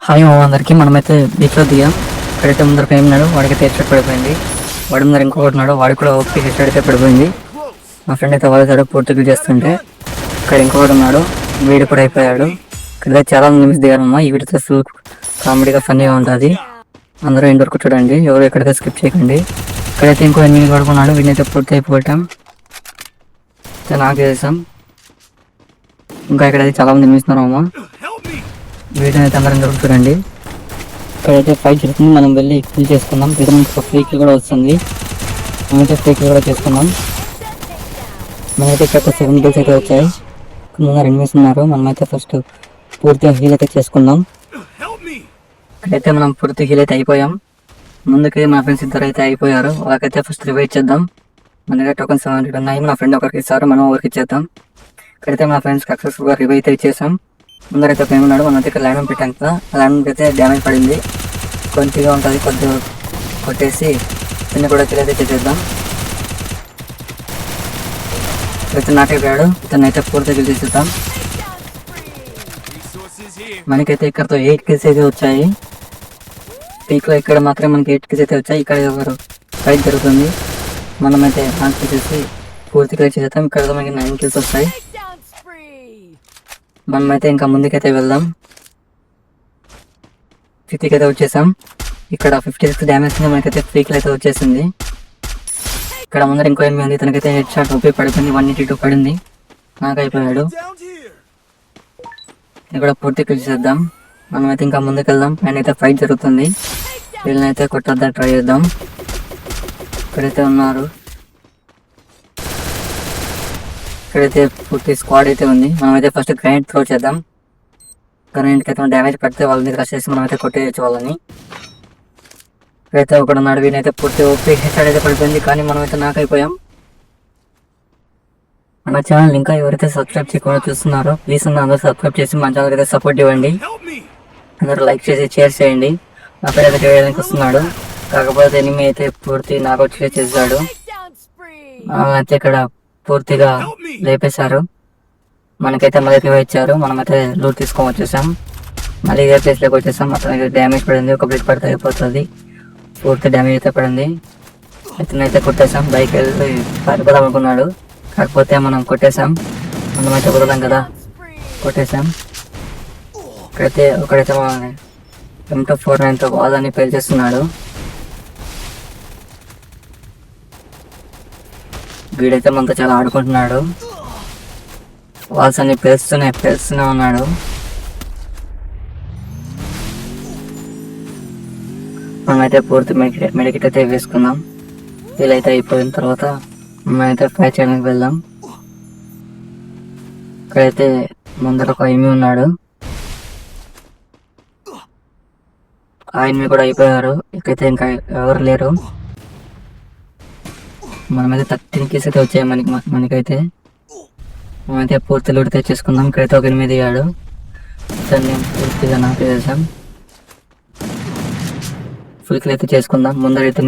Hi అందరికి. మనమైతే బీచ్లో దిగాం. ఇక్కడైతే ముందర ఉన్నాడు, వాడికైతే హెడ్ షాట్ పడిపోయింది. వాడి ముందర ఇంకొకటి ఉన్నాడు, వాడికి కూడా ఓపీ హెడ్ షాట్ అయితే పడిపోయింది. మా ఫ్రెండ్ అయితే వాళ్ళ పూర్తిగా చేస్తుంటే ఇక్కడ ఇంకొకటి ఉన్నాడు, వీడు కూడా అయిపోయాడు. ఇక్కడ చాలా నిమిషం దిగారమ్మా. ఈ వీడితో ఫుల్ కామెడీగా ఫన్నీగా ఉంటుంది. అందరూ ఇంటి వరకు చూడండి, ఎవరు ఎక్కడైతే స్కిప్ చేయకండి. ఇక్కడైతే ఇంకో ఎన్ని పడుకున్నాడు, వీడినైతే పూర్తి అయిపోయాం. నాకు చేసాం. ఇంకా ఇక్కడైతే చాలా మంది నిమిస్తున్నారమ్మా. వీడియో అయితే అందరం దొరుకు చూడండి. ఇక్కడైతే ఫైట్ జరుగుతుంది, మనం వెళ్ళి కిల్ చేసుకుందాం. ఇది మనకు ఫ్రీ కిల్ కూడా వస్తుంది. మనమైతే ఫ్రీ కిల్ కూడా చేసుకుందాం. మనమైతే ఇక్కడ 7 కిల్స్ అయితే వచ్చాయి. ముందు 2 మినిట్స్ ఉన్నారు. మనమైతే ఫస్ట్ పూర్తిగా హీల్ అయితే చేసుకుందాం. ఇక్కడైతే మనం పూర్తి హీల్ అయితే అయిపోయాం. ముందుకి మా ఫ్రెండ్స్ ఇద్దరు అయితే అయిపోయారు. వాళ్ళకైతే ఫస్ట్ రివైవ్ చేద్దాం. మన దగ్గర టోకన్స్ 700 ఉన్నాయి. మన ఫ్రెండ్ ఒకరికి ఇస్తారు, మనం ఒకరికి ఇచ్చేద్దాం. ఇక్కడైతే మా ఫ్రెండ్స్ సక్సెస్ఫుల్గా రివైవ్ అయితే ఇచ్చేసాం. ముందరైతే ఒక ఉన్నాడు, మన దగ్గర ల్యాండ్ పెట్టాం కదా, ల్యాండ్ అయితే డ్యామేజ్ పడింది. కొద్దిగా ఉంటుంది, కొద్దిగా కొట్టేసి చిన్న కూడా అయితే చేసేద్దాం. అయితే నాకైపోయాడు, ఇతను అయితే పూర్తిగా కిల్ చేసేద్దాం. మనకైతే ఇక్కడతో 8 కిల్స్ అయితే వచ్చాయి. పీక్లో ఇక్కడ మాత్రమే మనకి 8 కిల్స్ అయితే వచ్చాయి. ఇక్కడ ఎవరు ఫైట్ జరుగుతుంది, మనమైతే ఆన్ చేసేసి పూర్తిగా చేసేద్దాం. ఇక్కడ మనకి 9 కిల్స్ వస్తాయి. మనమైతే ఇంకా ముందుకైతే వెళ్దాం. 50కి అయితే వచ్చేసాం. ఇక్కడ 56 డ్యామేజ్ ఉంది. మనకైతే ఫ్రీ కిల్ అయితే వచ్చేసింది. ఇక్కడ ముందర ఇంకో ఎనిమిది ఉంది, తనకైతే హెడ్ షాట్ ఉపయోగపడుతుంది. 182 పడింది, నాకు అయిపోయాడు. ఇక్కడ పూర్తి కిల్ చేద్దాం. మనమైతే ఇంకా ముందుకు వెళ్దాం. పైన అయితే ఫైట్ జరుగుతుంది, వీళ్ళనైతే కొట్టద్దా ట్రై చేద్దాం. ఇక్కడైతే ఉన్నారు, ఇక్కడైతే పూర్తి స్క్వాడ్ అయితే ఉంది. మనమైతే ఫస్ట్ గ్రైండ్ త్రో చేద్దాం. గ్రైండ్కి అయితే డ్యామేజ్ పడితే వాళ్ళ మీద రష్ చేసి మనమైతే కొట్టేయచ్చు వాళ్ళని. ఇక్కడైతే ఒకడు ఉన్నాడు, వీనైతే పూర్తి ఓపీ హెడ్ షాట్ అయితే పడిపోయింది, కానీ మనమైతే నాకు అయిపోయాం. మన ఛానల్ ఇంకా ఎవరైతే సబ్స్క్రైబ్ చేయకుండా చూస్తున్నారో ప్లీజ్ అందరూ సబ్స్క్రైబ్ చేసి మన ఛానల్ అయితే సపోర్ట్ ఇవ్వండి. అందరూ లైక్ చేసి షేర్ చేయండి. నా పేరు అయితే చేయడానికి వస్తున్నాడు, కాకపోతే ఎనిమి అయితే పూర్తి నాకు వచ్చి చేశాడు. అయితే ఇక్కడ పూర్తిగా లేపేశారు. మనకైతే మళ్ళీ రివైవ్ ఇచ్చారు. మనమైతే లూట్ తీసుకొని వచ్చేసాం. మళ్ళీ ఇదే ప్లేస్లోకి వచ్చేసాం. అతనికి డ్యామేజ్ పడింది, ఒక బ్లడ్ పడితే అయిపోతుంది. పూర్తి డ్యామేజ్ అయితే పడింది. ఇతనైతే కొట్టేసాం. బైక్ వెళ్ళి పారిపోదాం అనుకున్నాడు, కాకపోతే మనం కొట్టేసాం. మనమైతే వదలం కదా, కొట్టేసాం. ఇక్కడైతే ఒకడైతే M249తో వాళ్ళని పేల్చేస్తున్నాడు. వీడైతే మనతో చాలా ఆడుకుంటున్నాడు. వాల్స్ అన్ని పేలుస్తూనే ఉన్నాడు. మనమైతే పూర్తి మెడికెట్ అయితే వేసుకుందాం. వీలైతే అయిపోయిన తర్వాత మనమైతే ఫైట్ చేయడానికి వెళ్దాం. ఇక్కడైతే ముందర ఒక ఎనిమి ఉన్నాడు, ఆ ఎనిమి కూడా అయిపోయారు. ఇక్కడైతే ఇంకా ఎవరు లేరు. మనమైతే 13 కేసు అయితే వచ్చాయి మనకైతే. మనమైతే పూర్తి లూట్ తెచ్చేసుకుందాం. ఇక్కడైతే ఒక 8 దిగాడు, దాన్ని పూర్తిగా నాకు చేసాం. ఫుల్ కిల్ అయితే చేసుకుందాం. ముందరైతే